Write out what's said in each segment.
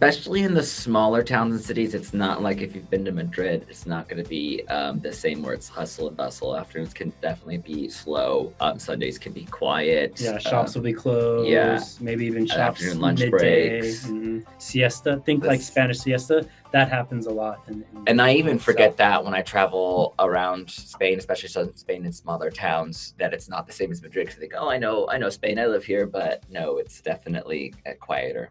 Especially in the smaller towns and cities, it's not like if you've been to Madrid, it's not going to be the same where it's hustle and bustle. Afternoons can definitely be slow. Sundays can be quiet. Yeah, shops will be closed. Yeah. Maybe even shops Afternoon lunch midday. breaks. Siesta. Think like Spanish siesta. That happens a lot. And I even forget that when I travel around Spain, especially southern Spain in smaller towns, that it's not the same as Madrid. Because they think, oh, I know Spain, I live here, but no, it's definitely quieter.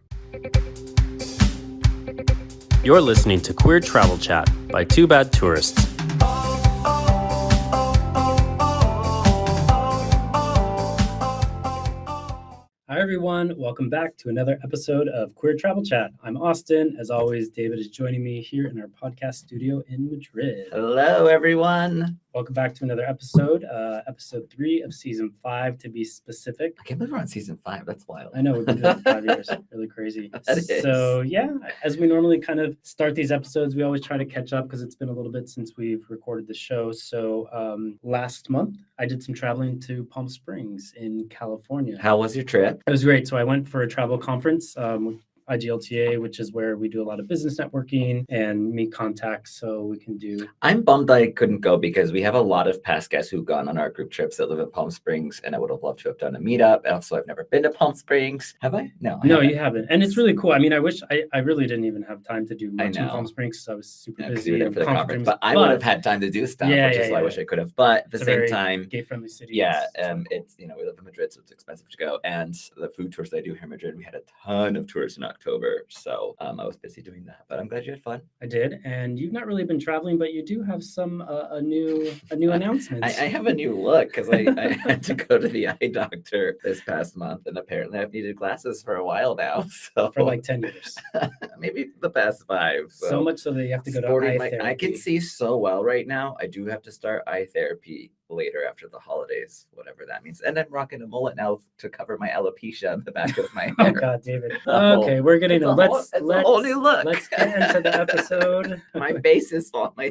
You're listening to Queer Travel Chat by Two Bad Tourists. Hi, everyone. Welcome back to another episode of Queer Travel Chat. I'm Austin. As always, David is joining me here in our podcast studio in Madrid. Hello, everyone. Welcome back to another episode, episode 3 of season 5 to be specific. I can't believe we're on season 5. That's wild. I know, we've been doing it for 5 years. Really crazy. So yeah, as we normally kind of start these episodes, we always try to catch up because it's been a little bit since we've recorded the show. So last month, I did some traveling to Palm Springs in California. How was your trip? It was great. So I went for a travel conference with IGLTA, which is where we do a lot of business networking and meet contacts so we can do. I'm bummed I couldn't go because we have a lot of past guests who've gone on our group trips that live in Palm Springs, and I would have loved to have done a meetup. And also, I've never been to Palm Springs. Have I? No, you haven't. And it's really cool. I mean, I wish I really didn't even have time to do much in Palm Springs because I was super busy. You were there for the conference, but I would have had time to do stuff, which is why I wish I could have. But at the same time, gay-friendly city. Yeah, it's we live in Madrid, so it's expensive to go. And the food tours that I do here in Madrid, we had a ton of tours in October, so I was busy doing that. But I'm glad you had fun. I did, and you've not really been traveling, but you do have some a new announcement. I have a new look because I had to go to the eye doctor this past month, and apparently I've needed glasses for a while now. So for like 10 years, maybe the past 5. So much so that you have to go to eye therapy. I can see so well right now. I do have to start eye therapy later after the holidays, whatever that means. And I'm rocking a mullet now to cover my alopecia on the back of my hair. Oh God, David. Okay, we're getting let's a whole new look. Let's get into the episode. My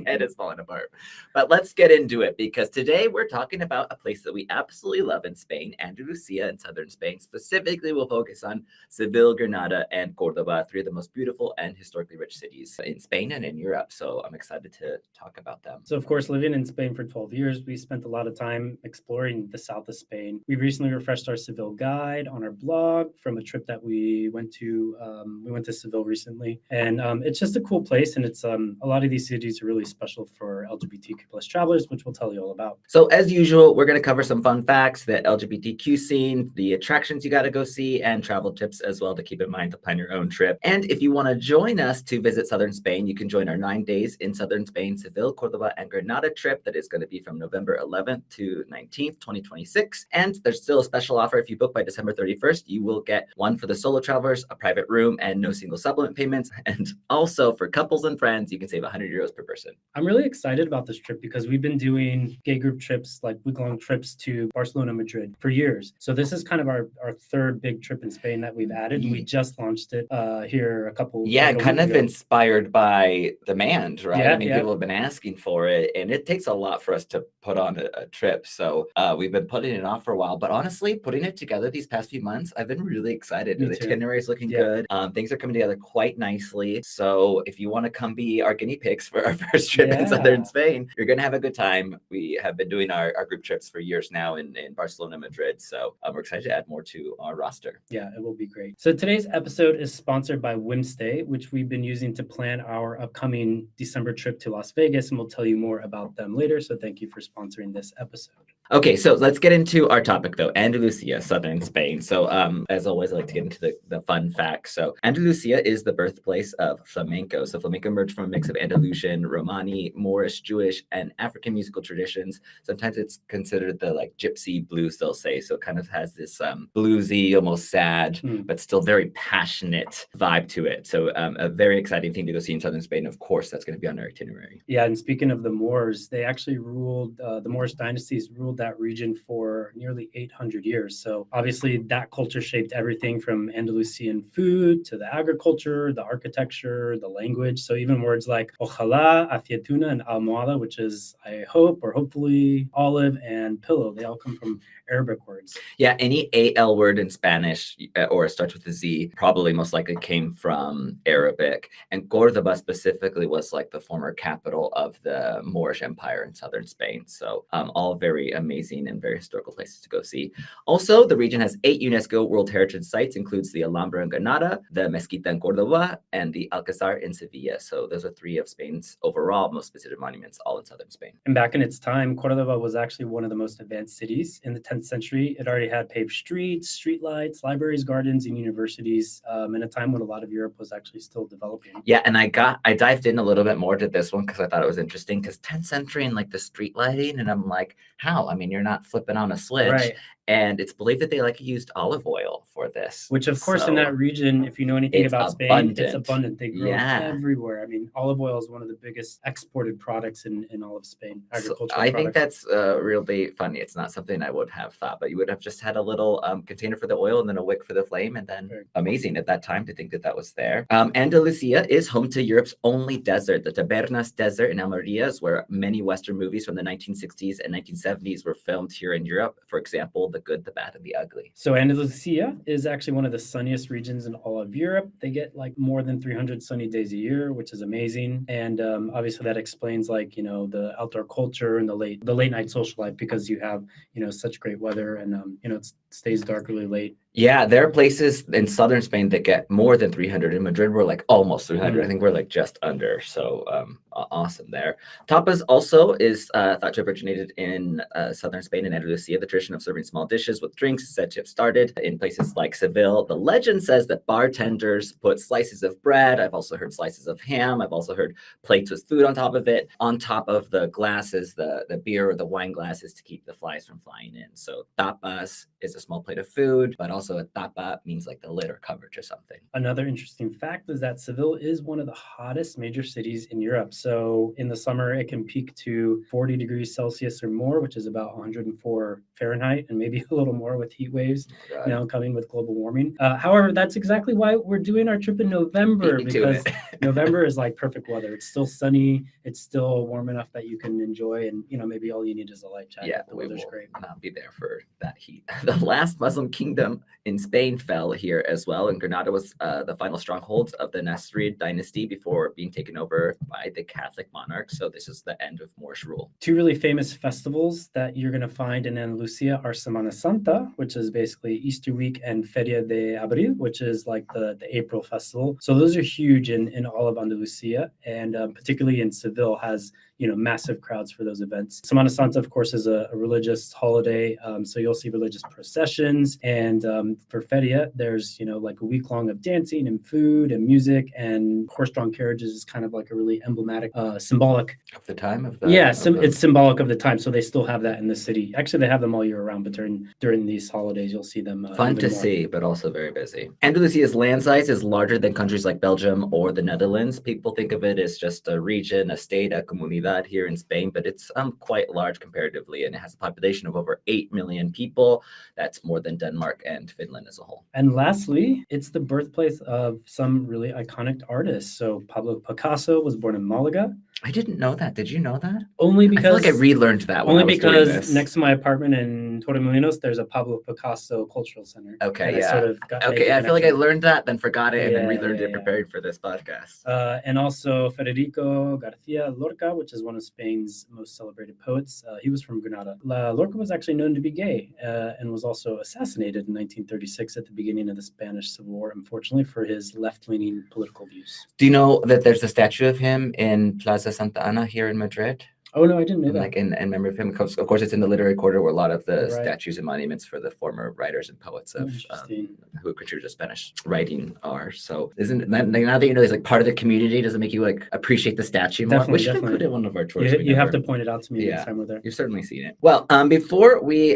head is falling apart. But let's get into it because today we're talking about a place that we absolutely love in Spain, Andalusia in southern Spain. Specifically, we'll focus on Seville, Granada, and Córdoba, 3 of the most beautiful and historically rich cities in Spain and in Europe. So I'm excited to talk about them. So of course, living in Spain for 12 years, we spent a lot of time exploring the south of Spain. We recently refreshed our Seville guide on our blog from a trip that we went to. We went to Seville recently, and it's just a cool place. And it's a lot of these cities are really special for LGBTQ plus travelers, which we'll tell you all about. So as usual, we're going to cover some fun facts, the LGBTQ scene, the attractions you got to go see, and travel tips as well to keep in mind to plan your own trip. And if you want to join us to visit southern Spain, you can join our 9 days in southern Spain, Seville, Córdoba, and Granada trip that is going to be from November 11th to 19th, 2026. And there's still a special offer. If you book by December 31st, you will get one for the solo travelers, a private room, and no single supplement payments. And also for couples and friends, you can save 100 euros per person. I'm really excited about this trip because we've been doing gay group trips, like week-long trips to Barcelona, Madrid for years. So this is kind of our 3rd big trip in Spain that we've added. We just launched it here a couple kind of ago. Inspired by demand, right? Yeah, I mean, people have been asking for it, and it takes a lot for us to put on a trip. So we've been putting it off for a while, but honestly, putting it together these past few months, I've been really excited. The itinerary is looking good. Things are coming together quite nicely. So if you want to come be our guinea pigs for our first trip in southern Spain, you're going to have a good time. We have been doing our group trips for years now in Barcelona, Madrid. So we're excited to add more to our roster. Yeah, it will be great. So today's episode is sponsored by Whimstay, which we've been using to plan our upcoming December trip to Las Vegas, and we'll tell you more about them later. So thank you for sponsoring this episode. Okay, so let's get into our topic, though. Andalusia, southern Spain. So as always, I like to get into the fun facts. So Andalusia is the birthplace of flamenco. So flamenco emerged from a mix of Andalusian, Romani, Moorish, Jewish, and African musical traditions. Sometimes it's considered the gypsy blues, they'll say. So it kind of has this bluesy, almost sad, but still very passionate vibe to it. So a very exciting thing to go see in southern Spain. Of course, that's going to be on our itinerary. Yeah, and speaking of the Moors, they actually ruled, the Moorish dynasties ruled ruled that region for nearly 800 years. So obviously that culture shaped everything from Andalusian food to the agriculture, the architecture, the language. So even words like ojalá, aceituna, and almohada, which is I hope or hopefully, olive, and pillow, they all come from Arabic words. Yeah, any AL word in Spanish or starts with a Z probably most likely came from Arabic. And Córdoba specifically was like the former capital of the Moorish Empire in southern Spain. So all very amazing and very historical places to go see. Also, the region has 8 UNESCO World Heritage Sites, includes the Alhambra in Granada, the Mezquita in Córdoba, and the Alcázar in Seville. So those are 3 of Spain's overall most visited monuments, all in southern Spain. And back in its time, Córdoba was actually one of the most advanced cities in the 10th century. It already had paved streets, streetlights, libraries, gardens, and universities in a time when a lot of Europe was actually still developing. Yeah, and I dived in a little bit more to this one because I thought it was interesting because 10th century and like the street lighting, and I'm like, how? I mean, you're not flipping on a switch. Right. And it's believed that they like used olive oil for this. Which, of course, in that region, if you know anything about Spain, it's abundant. They grow everywhere. I mean, olive oil is one of the biggest exported products in all of Spain, agricultural I think that's really funny. It's not something I would have thought, but you would have just had a little container for the oil and then a wick for the flame, and then amazing at that time to think that that was there. Andalusia is home to Europe's only desert. The Tabernas Desert in Almeria is where many Western movies from the 1960s and 1970s were filmed here in Europe. For example, The Good, the Bad, and the Ugly. So Andalusia is actually one of the sunniest regions in all of Europe. They get like more than 300 sunny days a year, which is amazing. And obviously that explains like, you know, the outdoor culture and the late night social life, because you have, you know, such great weather and, you know, it stays dark really late. Yeah, there are places in southern Spain that get more than 300. In Madrid, we're like almost 300. I think we're like just under. So awesome there. Tapas also is thought to have originated in southern Spain and Andalusia. The tradition of serving small dishes with drinks is said to have started in places like Seville. The legend says that bartenders put slices of bread. I've also heard slices of ham. I've also heard plates with food on top of it. On top of the glasses, the beer or the wine glasses to keep the flies from flying in. So tapas is a small plate of food, but also a tapa means like the lid or coverage or something. Another interesting fact is that Seville is one of the hottest major cities in Europe. So in the summer, it can peak to 40 degrees Celsius or more, which is about 104 Fahrenheit, and maybe a little more with heat waves now coming with global warming. However, that's exactly why we're doing our trip in November, because November is like perfect weather. It's still sunny. It's still warm enough that you can enjoy, and you know, maybe all you need is a light jacket. Yeah, the weather's great. Not be there for that heat. The last Muslim kingdom in Spain fell here as well, and Granada was the final stronghold of the Nasrid dynasty before being taken over by the Catholic monarchs. So this is the end of Moorish rule. 2 really famous festivals that you're going to find in Andalusia are Semana Santa, which is basically Easter week, and Feria de Abril, which is like the April festival. So those are huge in all of Andalusia, and particularly in Seville has, you know, massive crowds for those events. Semana Santa, of course, is a religious holiday, so you'll see religious processions. And for Feria, there's, you know, like a week long of dancing and food and music, and horse-drawn carriages is kind of like a really emblematic, symbolic of the time of the. Yeah, it's symbolic of the time. So they still have that in the city. Actually, they have them all year round, but during these holidays, you'll see them. Fun to see, but also very busy. Andalusia's land size is larger than countries like Belgium or the Netherlands. People think of it as just a region, a state, a comunidad here in Spain, but it's quite large comparatively, and it has a population of over 8 million people. That's more than Denmark and Finland as a whole. And lastly, it's the birthplace of some really iconic artists. So Pablo Picasso was born in Malaga. I didn't know that. Did you know that? Only because I feel like I relearned that. Only because next to my apartment in Torremolinos, there's a Pablo Picasso Cultural Center. Okay, yeah. I feel like I learned that, then forgot it, and then relearned it preparing for this podcast. And also Federico Garcia Lorca, which is one of Spain's most celebrated poets. He was from Granada. Lorca was actually known to be gay and was also assassinated in 1936 at the beginning of the Spanish Civil War, unfortunately, for his left-leaning political views. Do you know that there's a statue of him in Plaza Santa Ana here in Madrid? Oh, no, I didn't know that. Like in memory of him. Of course, it's in the literary quarter where a lot of the statues and monuments for the former writers and poets of who contributed to Spanish writing are. So isn't that, now that you know he's like part of the community, does it make you like appreciate the statue more? We should include it in one of our tours. You have to point it out to me next time we're there. You've certainly seen it. Well, before we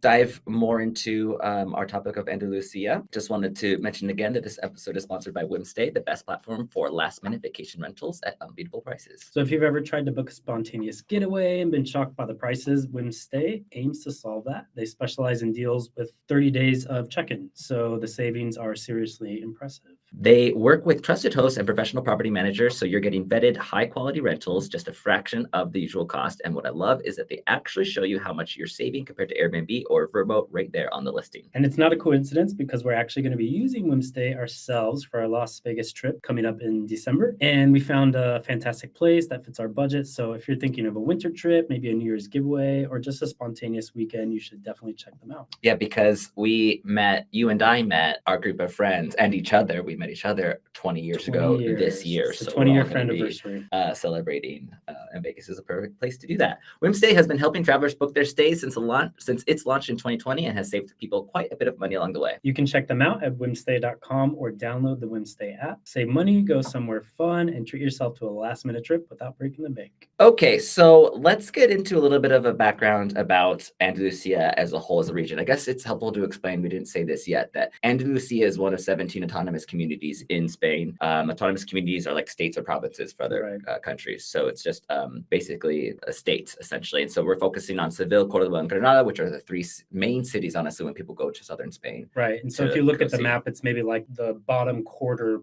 dive more into our topic of Andalusia, just wanted to mention again that this episode is sponsored by Whimstay, the best platform for last-minute vacation rentals at unbeatable prices. So if you've ever tried to book a spontaneous Christmas getaway and been shocked by the prices, Whimstay aims to solve that. They specialize in deals with 30 days of check-in, so the savings are seriously impressive. They work with trusted hosts and professional property managers, so you're getting vetted high-quality rentals, just a fraction of the usual cost. And what I love is that they actually show you how much you're saving compared to Airbnb or Vrbo right there on the listing. And it's not a coincidence because we're actually going to be using Whimstay ourselves for our Las Vegas trip coming up in December. And we found a fantastic place that fits our budget. So if you're thinking of a winter trip, maybe a New Year's giveaway, or just a spontaneous weekend, you should definitely check them out. Yeah, because you and I met our group of friends and each other. We met each other 20 years ago this year. It's the so 20-year friend anniversary. Celebrating, and Vegas is a perfect place to do that. Whimstay has been helping travelers book their stays since its launch in 2020 and has saved people quite a bit of money along the way. You can check them out at whimstay.com or download the Whimstay app. Save money, go somewhere fun, and treat yourself to a last-minute trip without breaking the bank. Okay, so let's get into a little bit of a background about Andalusia as a whole as a region. I guess it's helpful to explain, we didn't say this yet, that Andalusia is one of 17 autonomous communities in Spain. Autonomous communities are like states or provinces for other countries. So it's just basically a state, essentially. And so we're focusing on Seville, Córdoba, and Granada, which are the three main cities, honestly, when people go to southern Spain. Right. And so if you look at the map, it's maybe like the bottom quarter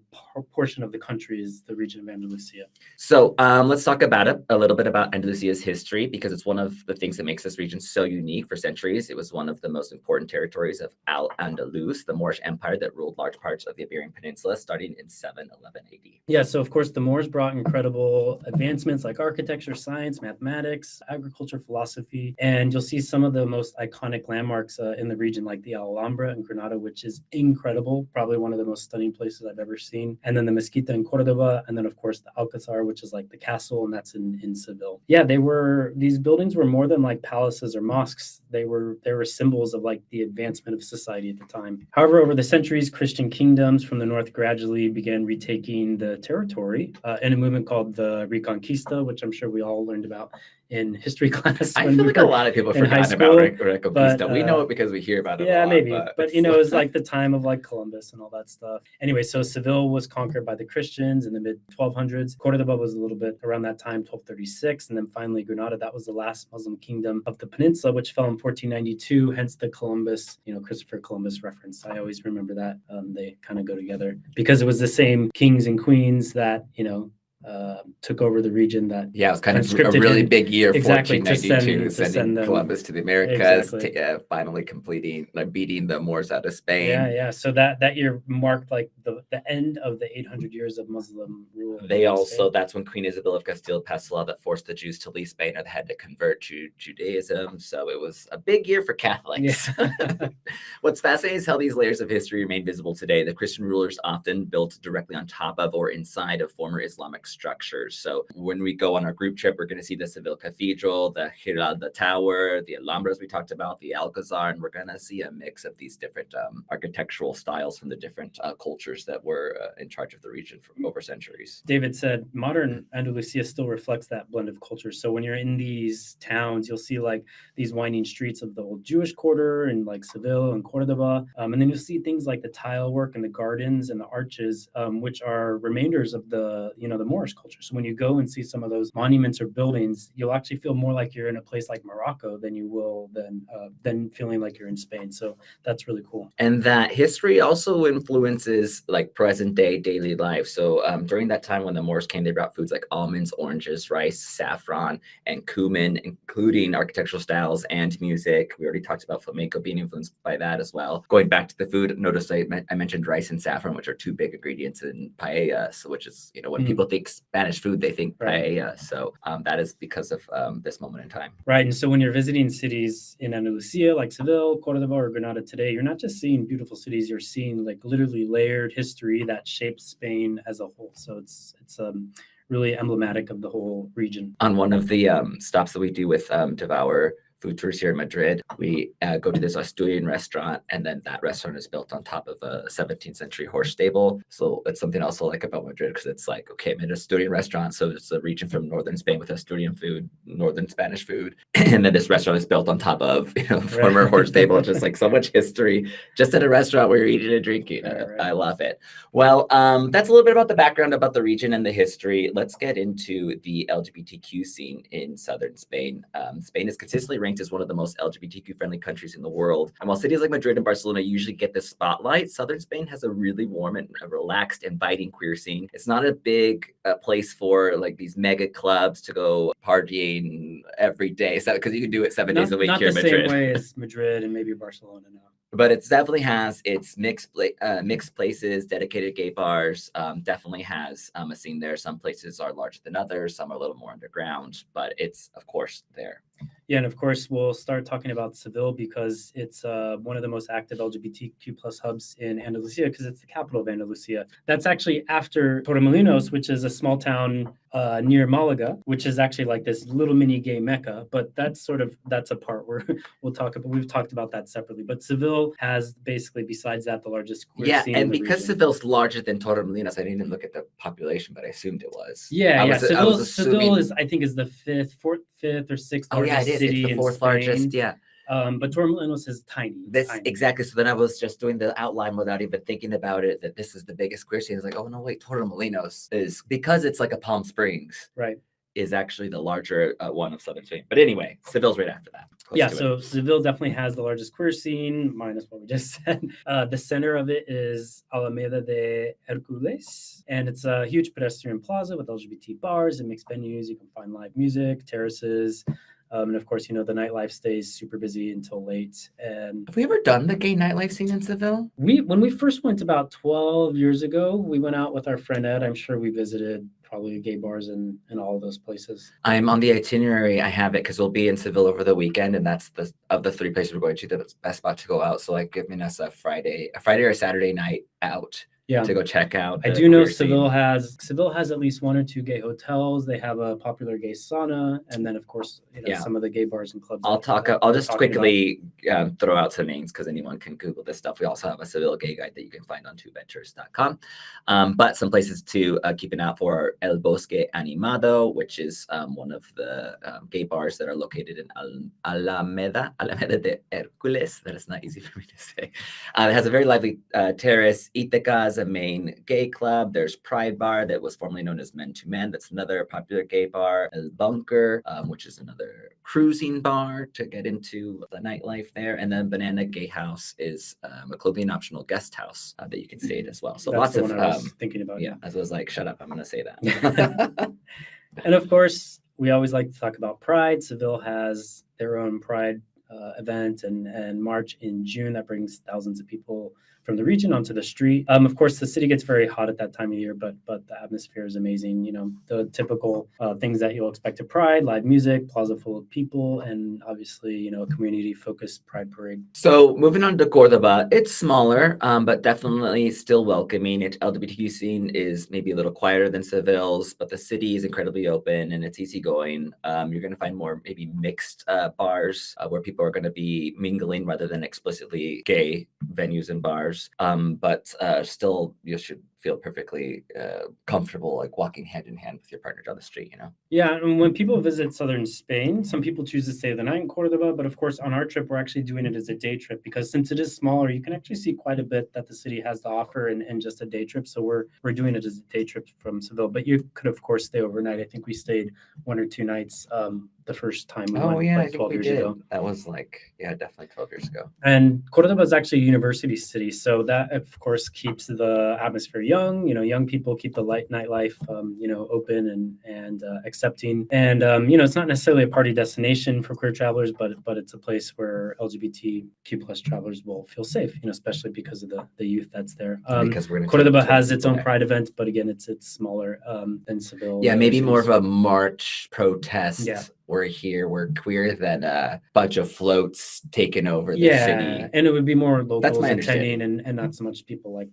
portion of the country is the region of Andalusia. So let's talk about it, a little bit about Andalusia's history, because it's one of the things that makes this region so unique. For centuries, it was one of the most important territories of Al-Andalus, the Moorish empire that ruled large parts of the Iberian Peninsula, starting in 711 AD. Yeah, so of course the Moors brought incredible advancements like architecture, science, mathematics, agriculture, philosophy, and you'll see some of the most iconic landmarks in the region like the Alhambra in Granada, which is incredible, probably one of the most stunning places I've ever seen. And then the Mezquita in Córdoba, and then of course the Alcázar, which is like the castle, and that's in Seville. Yeah, these buildings were more than like palaces or mosques. They were symbols of like the advancement of society at the time. However, over the centuries, Christian kingdoms from the north gradually began retaking the territory in a movement called the Reconquista, which I'm sure we all learned about in history class. I feel like a lot of people forgot about Reconquista. We know it because we hear about it a lot. Maybe. But you know, it was like the time of like Columbus and all that stuff. Anyway, so Seville was conquered by the Christians in the mid-1200s. Córdoba was a little bit around that time, 1236. And then finally Granada, that was the last Muslim kingdom of the peninsula, which fell in 1492, hence the Christopher Columbus reference. I always remember that. They kind of go together because it was the same kings and queens that, took over the region that it was kind of a really big year, 1492, sending Columbus to the Americas, finally beating the Moors out of Spain. Yeah. So that year marked like the end of the 800 years of Muslim rule. That's when Queen Isabel of Castile passed a law that forced the Jews to leave Spain or they had to convert to Judaism. So it was a big year for Catholics. Yeah. What's fascinating is how these layers of history remain visible today. The Christian rulers often built directly on top of or inside of former Islamic structures. So when we go on our group trip, we're going to see the Seville Cathedral, the Giralda Tower, the Alhambras we talked about, the Alcázar, and we're going to see a mix of these different architectural styles from the different cultures that were in charge of the region for over centuries. David said modern Andalusia still reflects that blend of cultures. So when you're in these towns, you'll see like these winding streets of the old Jewish quarter and like Seville and Córdoba. And then you'll see things like the tile work and the gardens and the arches, which are remainders of the Moorish culture. So when you go and see some of those monuments or buildings, you'll actually feel more like you're in a place like Morocco than you will than feeling like you're in Spain. So that's really cool. And that history also influences like present day daily life. So during that time when the Moors came, they brought foods like almonds, oranges, rice, saffron, and cumin, including architectural styles and music. We already talked about flamenco being influenced by that as well. Going back to the food, notice I mentioned rice and saffron, which are two big ingredients in paella, so which is, when people think Spanish food, they think paella. Right. So that is because of this moment in time. Right. And so when you're visiting cities in Andalusia, like Seville, Córdoba, or Granada today, you're not just seeing beautiful cities, you're seeing like literally layered history that shapes Spain as a whole. So it's really emblematic of the whole region. On one of the stops that we do with Devour food tours here in Madrid, we go to this Asturian restaurant, and then that restaurant is built on top of a 17th century horse stable. So it's something else I like about Madrid, because it's like, okay, I'm in an Asturian restaurant, so it's a region from northern Spain with Asturian food, northern Spanish food, and then this restaurant is built on top of former horse stable. Just like so much history, just at a restaurant where you're eating and drinking. Right. I love it. Well, that's a little bit about the background about the region and the history. Let's get into the LGBTQ scene in southern Spain. Spain is consistently ranked as one of the most LGBTQ-friendly countries in the world. And while cities like Madrid and Barcelona usually get the spotlight, southern Spain has a really warm and relaxed, inviting queer scene. It's not a big place for like these mega clubs to go partying every day. So because you can do it 7 days a week here in Madrid. Not the same way as Madrid and maybe Barcelona now. But it definitely has its mixed places, dedicated gay bars. Definitely has a scene there. Some places are larger than others. Some are a little more underground, but it's of course there. Yeah, and of course, we'll start talking about Seville because it's one of the most active LGBTQ plus hubs in Andalusia because it's the capital of Andalusia. That's actually after Torremolinos, which is a small town near Malaga, which is actually like this little mini gay mecca. But that's a part where we've talked about that separately. But Seville has basically, besides that, the largest queer scene in the because region. Seville's larger than Torremolinos, I didn't even look at the population, but I assumed it was. Seville is the fifth or sixth largest city it's the fourth in Spain. largest, yeah. But Torremolinos is tiny. Exactly. So then I was just doing the outline without even thinking about it, that this is the biggest queer scene. I was like, oh no, wait, Torremolinos is, because it's like a Palm Springs, right, is actually the larger one of southern Spain. But anyway, Seville's right after that. So Seville definitely has the largest queer scene, minus what we just said. The center of it is Alameda de Hercules, and it's a huge pedestrian plaza with LGBT bars and mixed venues. You can find live music, terraces, and of course, the nightlife stays super busy until late. And have we ever done the gay nightlife scene in Seville? When we first went about 12 years ago, we went out with our friend Ed. I'm sure we visited probably gay bars in all of those places. I'm on the itinerary. I have it because we'll be in Seville over the weekend, and that's of the 3 places we're going to, the best spot to go out. So like giving us a Friday or Saturday night out. Yeah, to go check out. I do know Seville has at least 1 or 2 gay hotels. They have a popular gay sauna, and then of course some of the gay bars and clubs. I'll just quickly throw out some names because anyone can Google this stuff. We also have a Seville gay guide that you can find on twoventures.com. But some places to keep an eye out for: El Bosque Animado, which is one of the gay bars that are located in Alameda de Hercules. That is not easy for me to say. It has a very lively terrace. Ithaca's a main gay club. There's Pride Bar that was formerly known as Men to Men. That's another popular gay bar. El Bunker, which is another cruising bar to get into the nightlife there. And then Banana Gay House is a clothing optional guest house that you can stay at as well. So that's lots the of one I was thinking about. Yeah, I was like, shut up, I'm going to say that. And of course, we always like to talk about Pride. Seville has their own Pride event and March in June that brings thousands of people from the region onto the street. Of course, the city gets very hot at that time of year, but the atmosphere is amazing. The typical things that you'll expect at Pride: live music, plaza full of people, and obviously, a community-focused Pride parade. So moving on to Córdoba, it's smaller, but definitely still welcoming. Its LGBTQ scene is maybe a little quieter than Seville's, but the city is incredibly open and it's easygoing. You're going to find more maybe mixed bars where people are going to be mingling rather than explicitly gay venues and bars. But still, you should feel perfectly comfortable like walking hand in hand with your partner down the street, Yeah, and when people visit southern Spain, some people choose to stay the night in Córdoba, but of course on our trip we're actually doing it as a day trip because since it is smaller, you can actually see quite a bit that the city has to offer in just a day trip. So we're doing it as a day trip from Seville, but you could of course stay overnight. I think we stayed 1 or 2 nights the first time we went 12 years ago. That was definitely 12 years ago. And Córdoba is actually a university city, so that of course keeps the atmosphere young. Young people keep the nightlife open and accepting. And it's not necessarily a party destination for queer travelers, but it's a place where LGBTQ plus travelers will feel safe, especially because of the youth that's there. Because Córdoba has its own Pride event, but again, it's smaller than Seville. Yeah, maybe more of a march protest. Yeah. we're here, we're queer than a bunch of floats taking over the Yeah, city. and it would be more locals my attending and not so much people like,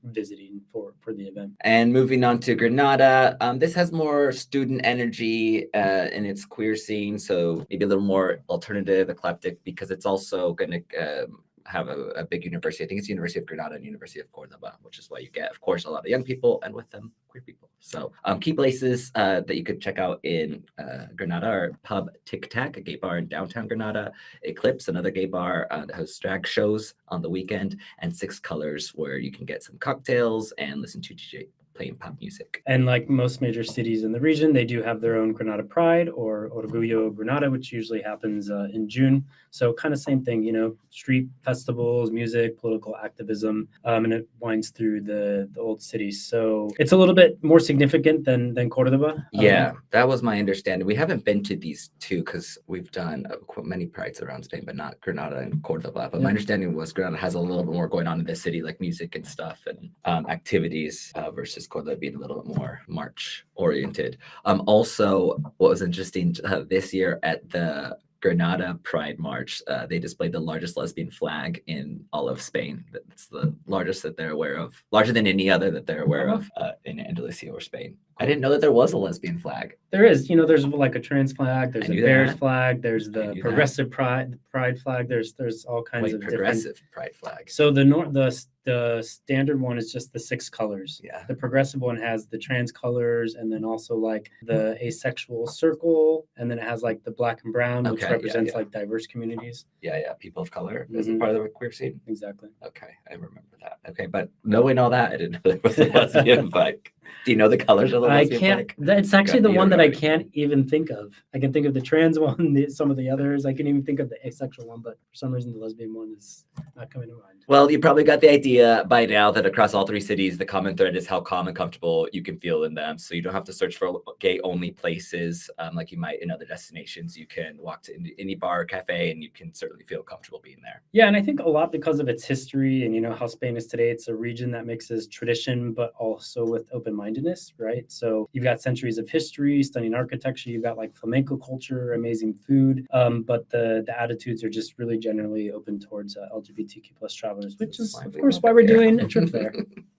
visiting for the event. And moving on to Granada, this has more student energy in its queer scene, so maybe a little more alternative, eclectic, because it's also going to have a big university. I think it's University of Granada and University of Córdoba, which is why you get, of course, a lot of young people and with them queer people. So key places that you could check out in Granada are Pub Tic Tac, a gay bar in downtown Granada, Eclipse, another gay bar that hosts drag shows on the weekend, and Six Colors, where you can get some cocktails and listen to DJ playing pop music. And like most major cities in the region, they do have their own Granada Pride or Orgullo Granada, which usually happens in June. So kind of same thing, street festivals, music, political activism, and it winds through the old city. So it's a little bit more significant than Córdoba. Yeah, that was my understanding. We haven't been to these two because we've done many prides around Spain, but not Granada and Córdoba. But my understanding was Granada has a little bit more going on in the city, like music and stuff and activities versus Córdoba being a little bit more March oriented. Also, what was interesting this year at the Granada Pride March, they displayed the largest lesbian flag in all of Spain. That's the largest that they're aware of, larger than any other that they're aware of in Andalusia or Spain. I didn't know that there was a lesbian flag. There is, there's like a trans flag, there's a Bears that. flag, there's the progressive pride flag, there's all kinds of progressive different pride flag. So the standard one is just the 6 colors. Yeah. The progressive one has the trans colors, and then also like the asexual circle, and then it has like the black and brown, which represents like diverse communities. Yeah, people of color as a part of the queer scene. Exactly. Okay, I remember that. Okay, but knowing all that, I didn't know there was a lesbian flag. Do you know the colors of the lesbian flag? It's actually the one that I can't even think of. I can think of the trans one, some of the others. I can even think of the asexual one, but for some reason the lesbian one is not coming to mind. Well, you probably got the idea by now that across all 3 cities, the common thread is how calm and comfortable you can feel in them. So you don't have to search for gay-only places like you might in other destinations. You can walk to any bar or cafe, and you can certainly feel comfortable being there. Yeah, and I think a lot because of its history and how Spain is today. It's a region that mixes tradition, but also with open-mindedness, right? So you've got centuries of history, stunning architecture. You've got like flamenco culture, amazing food, but the attitudes are just really generally open towards LGBTQ plus travelers, which is of course why we're doing a trip there.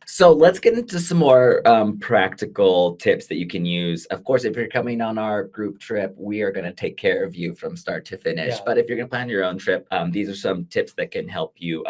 So let's get into some more practical tips that you can use. Of course, if you're coming on our group trip, we are going to take care of you from start to finish. Yeah. But if you're going to plan your own trip, these are some tips that can help you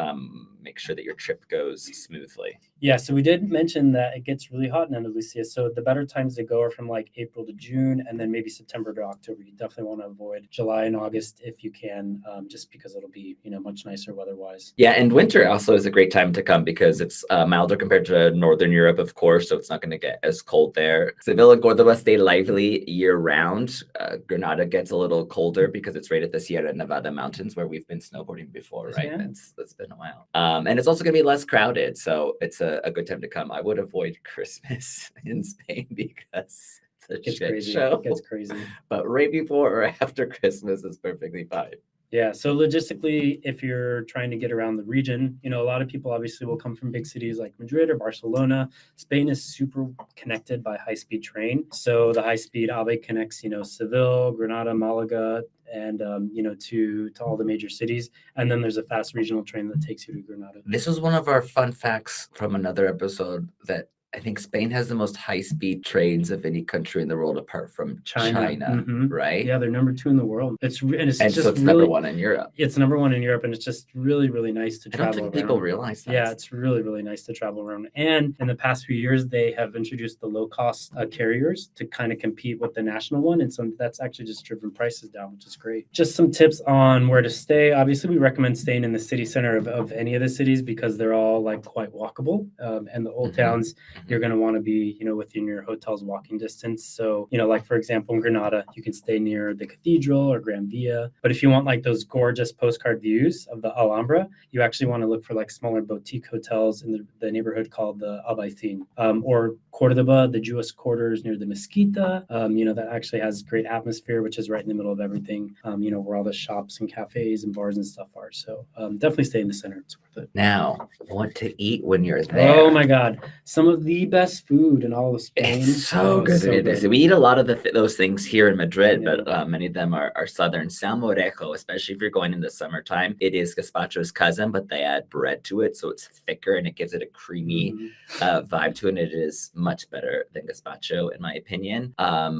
make sure that your trip goes smoothly. Yeah, so we did mention that it gets really hot in Andalusia. So the better times to go are from like April to June, and then maybe September to October. You definitely want to avoid July and August if you can, just because it'll be much nicer weather-wise. Yeah, and winter also is a great time to come because it's milder compared to Northern Europe, of course, so it's not going to get as cold there. Seville and Córdoba stay lively year-round. Granada gets a little colder because it's right at the Sierra Nevada mountains where we've been snowboarding before, right? Yeah. It's been a while. And it's also going to be less crowded, so it's a good time to come. I would avoid Christmas in Spain because it's a shit show. It gets crazy. But right before or after Christmas is perfectly fine. Yeah, so logistically, if you're trying to get around the region, a lot of people obviously will come from big cities like Madrid or Barcelona. Spain is super connected by high-speed train. So the high-speed AVE connects, Seville, Granada, Malaga, and to all the major cities. And then there's a fast regional train that takes you to Granada. This was one of our fun facts from another episode that I think Spain has the most high-speed trains of any country in the world apart from China, Mm-hmm. right? Yeah, they're number 2 in the world. It's so it's really, number 1 in Europe. It's number 1 in Europe, and it's just really, really nice to travel around. I don't think people realize that. Yeah, it's really, really nice to travel around. And in the past few years, they have introduced the low-cost carriers to kind of compete with the national one, and so that's actually just driven prices down, which is great. Just some tips on where to stay. Obviously, we recommend staying in the city center of any of the cities because they're all like quite walkable. And the old towns, you're going to want to be within your hotel's walking distance. So, like for example, in Granada, you can stay near the cathedral or Gran Via. But if you want like those gorgeous postcard views of the Alhambra, you actually want to look for like smaller boutique hotels in the neighborhood called the Albaicín. Or Córdoba, the Jewish quarters near the Mezquita, that actually has great atmosphere, which is right in the middle of everything, where all the shops and cafes and bars and stuff are. So definitely stay in the center. It's worth it. Now, what to eat when you're there? Oh my God. Some of the best food in all of Spain. It's so good. So good. We eat a lot of those things here in Madrid, Yeah. but many of them are southern. Salmorejo, especially if you're going in the summertime, it is gazpacho's cousin, but they add bread to it, so it's thicker and it gives it a creamy vibe to it. And it is much better than gazpacho, in my opinion.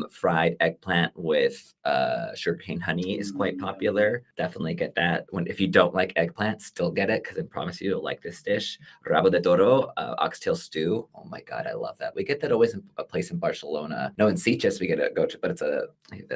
Fried eggplant with sugarcane honey is quite popular. Definitely get that. If you don't like eggplant, still get it, because I promise you you'll like this dish. Rabo de toro, oxtail stew. Oh my God, I love that. We get that always in a place in Barcelona. No, in Sitges we get to go to, but it's a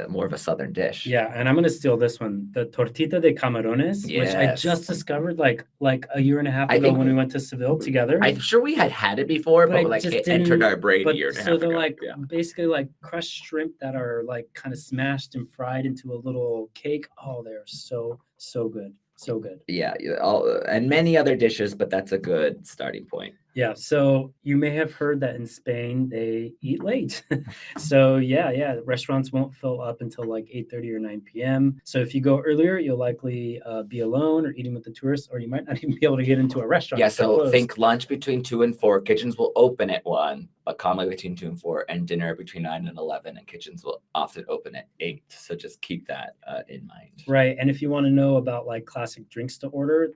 more of a southern dish. Yeah, and I'm gonna steal this one, the tortita de camarones, which I Yes. just discovered like a year and a half I ago think when we went to Seville together. I'm sure we had it before, But I but like just it entered didn't- our brain a but year and a half so they're ago. like Yeah. basically like crushed shrimp that are like kind of smashed and fried into a little cake. Oh, they're so good, so good. Yeah, and many other dishes, but that's a good starting point. Yeah, so you may have heard that in Spain they eat late. So yeah, restaurants won't fill up until like 8:30 or 9 p.m. So if you go earlier, you'll likely be alone or eating with the tourists, or you might not even be able to get into a restaurant. Yeah, It's so closed. think lunch between 2 and 4. Kitchens will open at 1, but commonly between 2 and 4, and dinner between 9 and 11, and kitchens will often open at 8. So just keep that in mind. Right, and if you want to know about like classic drinks to order,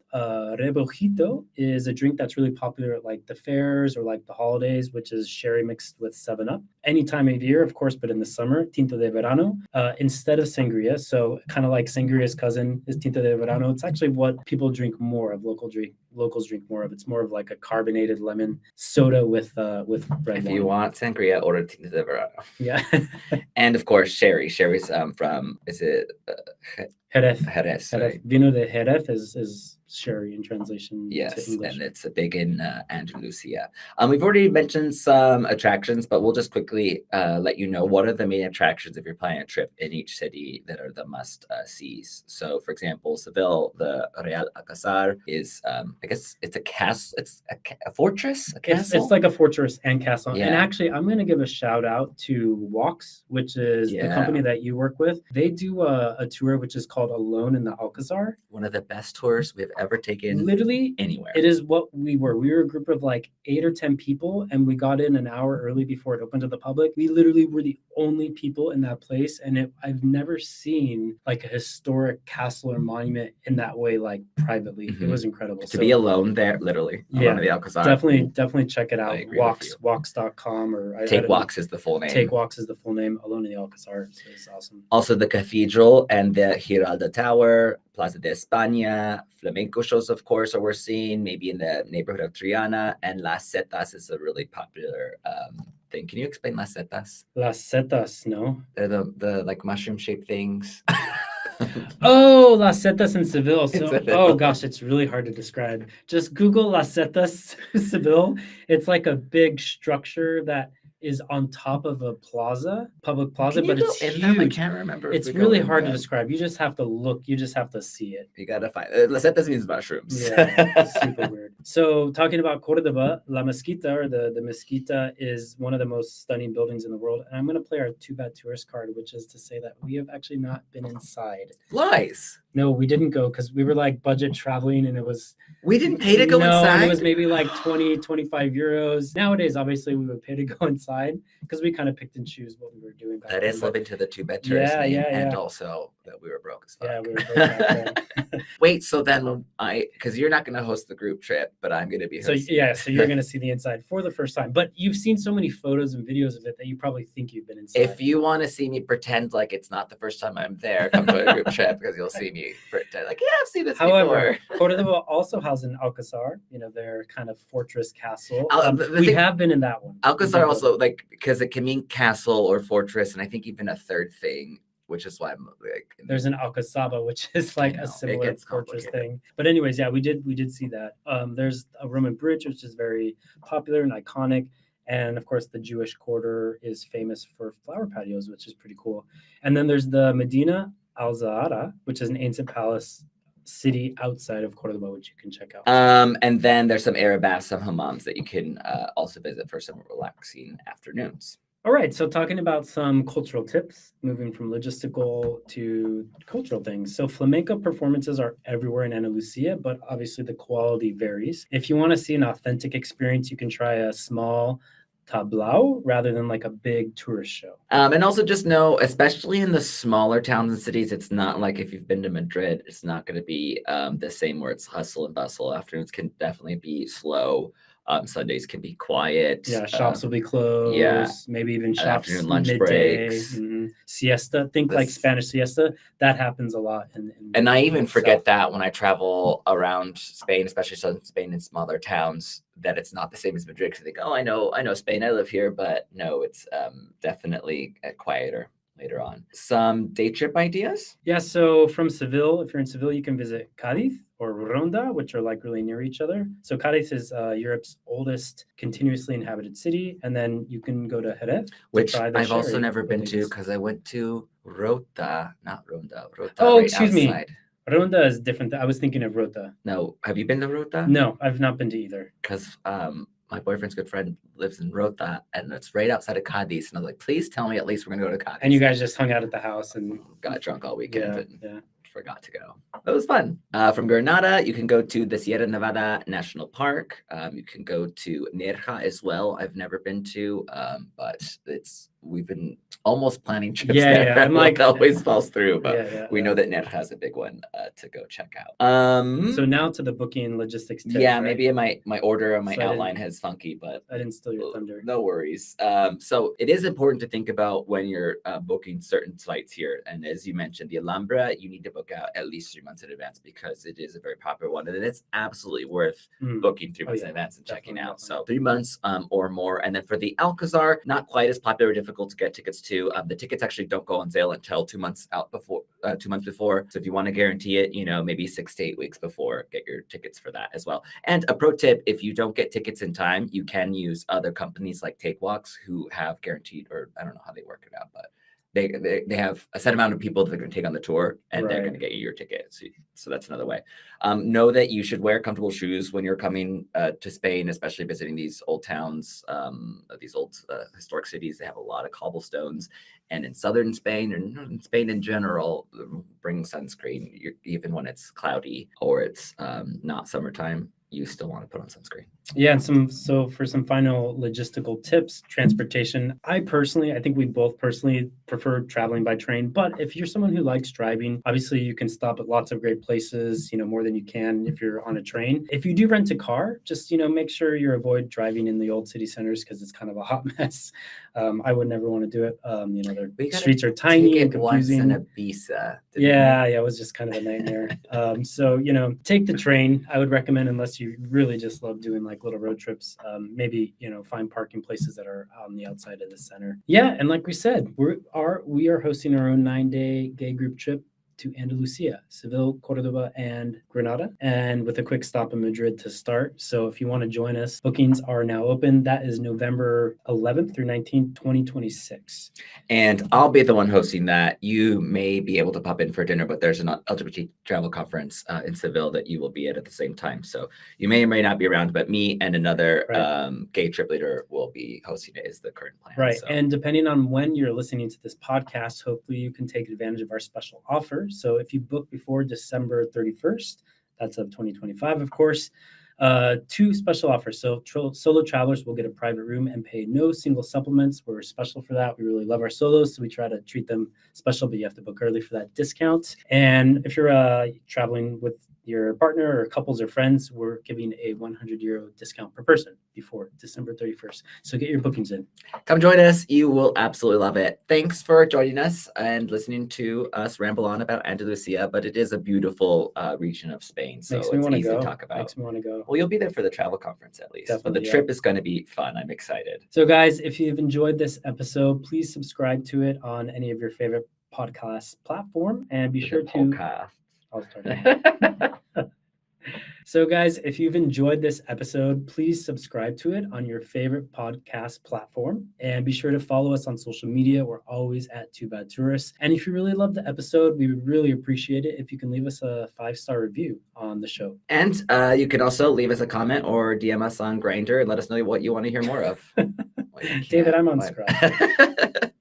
rebujito is a drink that's really popular at like the fairs or like the holidays, which is sherry mixed with 7-Up. Any time of year, of course, but in the summer, tinto de verano instead of sangria. So kind of like sangria's cousin is tinto de verano. It's actually what people drink more of. Locals drink more of. It's more of like a carbonated lemon soda with red If wine. you want sangria, order tinto de verano. Yeah. And of course, sherry. Sherry's from, is it Jerez. Jerez? Jerez. Right? Vino de Jerez is sherry in translation to Yes, English. and it's a big in Andalusia. We've already mentioned some attractions, but we'll just quickly let you know what are the main attractions if you're planning a trip in each city that are the must sees. So, for example, Seville, the Real Alcázar is, I guess it's a castle. It's a fortress, a castle. It's like a fortress and castle. Yeah. And actually, I'm going to give a shout out to Walks, which is the Yeah. company that you work with. They do a tour which is called Alone in the Alcázar. One of the best tours we've ever taken Literally, anywhere. it is what we were. We were a group of like 8 or 10 people, and we got in an hour early before it opened to the public. We literally were the only people in that place, and I've never seen like a historic castle or monument in that way, like privately. It was incredible. To be alone there, literally. Yeah, Alone in the Alcázar. definitely check it out. agree with you. Walks.com or I Take don't know. Walks is the full name. Take Walks is the full name. Alone in the Alcázar is awesome. Also, the cathedral and the Giralda Tower, Plaza de España, flamenco shows, of course, are we're seeing maybe in the neighborhood of Triana, and Las Setas is a really popular thing. Can you explain Las Setas? Las Setas, no? They're the like mushroom shaped things. Oh, Las Setas in Seville. So, Seville. oh gosh, it's really hard to describe. Just Google Las Setas Seville. It's like a big structure that is on top of a public plaza, Can you but go it's in them? I huge. can't remember. if It's we go really in hard to them. describe. You just have to look. You just have to see it. You gotta find Las Setas means mushrooms. Yeah, it's super weird. So talking about Córdoba, La Mezquita, or the Mezquita, is one of the most stunning buildings in the world. And I'm going to play our Too Bad Tourist card, which is to say that we have actually not been inside. Lies. No, we didn't go because we were like budget traveling, and it was We didn't pay to go no, inside. and it was maybe like 20, 25 euros. Nowadays, obviously, we would pay to go inside because we kind of picked and choose what we were doing. Back That then, is but living to the 2-bed tourist Yeah, name, yeah, and yeah. also that we were broke as fuck. Yeah, we were broke back then. Wait, so then because you're not going to host the group trip, but I'm going to be So hosting. yeah, so you're gonna see the inside for the first time, but you've seen so many photos and videos of it that you probably think you've been inside. If you want to see me pretend like it's not the first time I'm there, come to a group trip because you'll see me pretend like, yeah, I've seen this However, before. Córdoba also has an Alcázar, their kind of fortress castle. The We thing- have been in that one. Alcázar also, like, because it can mean castle or fortress, and I think even a third thing, which is why I'm like, There's an Alcazaba, which is like know, a it similar gets fortress complicated. thing. But anyways, yeah, we did see that. There's a Roman bridge, which is very popular and iconic. And of course, the Jewish quarter is famous for flower patios, which is pretty cool. And then there's the Medina Al-Zahara, which is an ancient palace city outside of Córdoba, which you can check out. and then there's some Arab baths, some hammams that you can also visit for some relaxing afternoons. All right, so talking about some cultural tips, moving from logistical to cultural things. So flamenco performances are everywhere in Andalusia, but obviously the quality varies. If you want to see an authentic experience, you can try a small tablao rather than like a big tourist show. And also just know, especially in the smaller towns and cities, it's not like if you've been to Madrid, it's not going to be the same where it's hustle and bustle. Afternoons can definitely be slow. Sundays can be quiet. Yeah, shops will be closed. yeah. Maybe even shops Afternoon lunch midday. breaks. Siesta. Think like This- Spanish siesta. That happens a lot. And I even the forget South. that when I travel around Spain, especially southern Spain in smaller towns, that it's not the same as Madrid. Because I think, oh, I know Spain, I live here, but no, it's definitely quieter later on. Some day trip ideas? Yeah, so from Seville, if you're in Seville, you can visit Cádiz or Ronda, which are like really near each other. So Cádiz is Europe's oldest continuously inhabited city, and then you can go to Jerez, Which try the I've also sherry never been to bodegas. because I went to Rota, not Ronda. Rota. Oh, right excuse me. outside. Ronda is different. I was thinking of Rota. No, have you been to Rota? No, I've not been to either. Because my boyfriend's good friend lives in Rota, and it's right outside of Cadiz. And I was like, please tell me at least we're gonna go to Cadiz. And you guys just hung out at the house and got drunk all weekend yeah, and yeah. forgot to go. It was fun. From Granada, you can go to the Sierra Nevada National Park. You can go to Nerja as well. I've never been to, but we've been almost planning trips Yeah, there. yeah, I'm like- it always falls through, but Yeah, yeah, we yeah. know that Nerja is a big one to go check out. So now to the booking logistics tips, yeah, right? maybe my order and my So I didn't- outline has funky, but I didn't steal your thunder. no worries. So it is important to think about when you're booking certain sites here. And as you mentioned, the Alhambra, you need to book out at least 3 months in advance because it is a very popular one. And it's absolutely worth Mm. booking 3 months yeah, in advance and checking definitely, out. So 3 months or more. And then for the Alcázar, not quite as popular or difficult to get tickets to. The tickets actually don't go on sale until 2 months out before, 2 months before. So if you want to guarantee it, maybe 6 to 8 weeks before, get your tickets for that as well. And a pro tip, if you don't get tickets in time, you can use other companies like Take Walks who have guaranteed, or I don't know how they work it out, but they have a set amount of people that they're going to take on the tour and they're Right. going to get you your ticket. So that's another way. Know that you should wear comfortable shoes when you're coming to Spain, especially visiting these old towns, these old historic cities. They have a lot of cobblestones. And in southern Spain, or in Spain in general, bring sunscreen, even when it's cloudy or it's not summertime. You still want to put on sunscreen. Yeah, and for some final logistical tips, transportation. I think we both personally prefer traveling by train, but if you're someone who likes driving, obviously you can stop at lots of great places, more than you can if you're on a train. If you do rent a car, just, make sure you avoid driving in the old city centers because it's kind of a hot mess. I would never want to do it. Their streets are tiny and confusing. Once in Ibiza. Yeah, it was just kind of a nightmare. So, take the train. I would recommend, unless you really just love doing like little road trips, maybe, find parking places that are on the outside of the center. Yeah, and like we said, we are hosting our own 9-day gay group trip to Andalusia, Seville, Córdoba, and Granada, and with a quick stop in Madrid to start. So if you want to join us, bookings are now open. That is November 11th through 19th, 2026. And I'll be the one hosting that. You may be able to pop in for dinner, but there's an LGBT travel conference in Seville that you will be at the same time. So you may or may not be around, but me and another gay trip leader will be hosting it is the current plan. Right. So. And depending on when you're listening to this podcast, hopefully you can take advantage of our special offer. So if you book before December 31st, that's of 2025, of course, 2 special offers. So solo travelers will get a private room and pay no single supplements. We're special for that. We really love our solos, so we try to treat them special, but you have to book early for that discount. And if you're traveling with your partner or couples or friends, we're giving a €100 discount per person before December 31st. So get your bookings in. Come join us. You will absolutely love it. Thanks for joining us and listening to us ramble on about Andalusia, but it is a beautiful region of Spain. So Makes me it's want to easy go. to talk about. Makes me want to go. Well, you'll be there for the travel conference at least. Definitely, but the yeah. trip is going to be fun. I'm excited. So guys, if you've enjoyed this episode, please subscribe to it on any of your favorite podcast platform and be sure to... Podcast. I'll start. So guys, if you've enjoyed this episode, please subscribe to it on your favorite podcast platform and be sure to follow us on social media. We're always at Two Bad Tourists. And if you really loved the episode, we would really appreciate it if you can leave us a 5-star review on the show. And you can also leave us a comment or DM us on Grindr and let us know what you want to hear more of. David, I'm unsubscribed.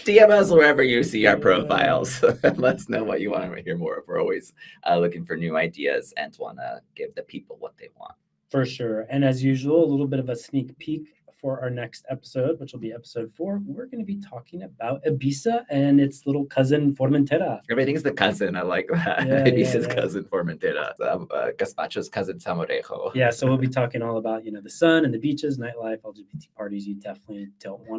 DM us wherever you see our profiles. Let us know what you want to hear more of. We're always looking for new ideas and want to give the people what they want. For sure. And as usual, a little bit of a sneak peek for our next episode, which will be episode 4. We're going to be talking about Ibiza and its little cousin Formentera. Everything's the cousin. I like that. Yeah, Ibiza's yeah. cousin Formentera. Gazpacho's cousin Salmorejo. Yeah, so we'll be talking all about, the sun and the beaches, nightlife, LGBT parties. You definitely don't want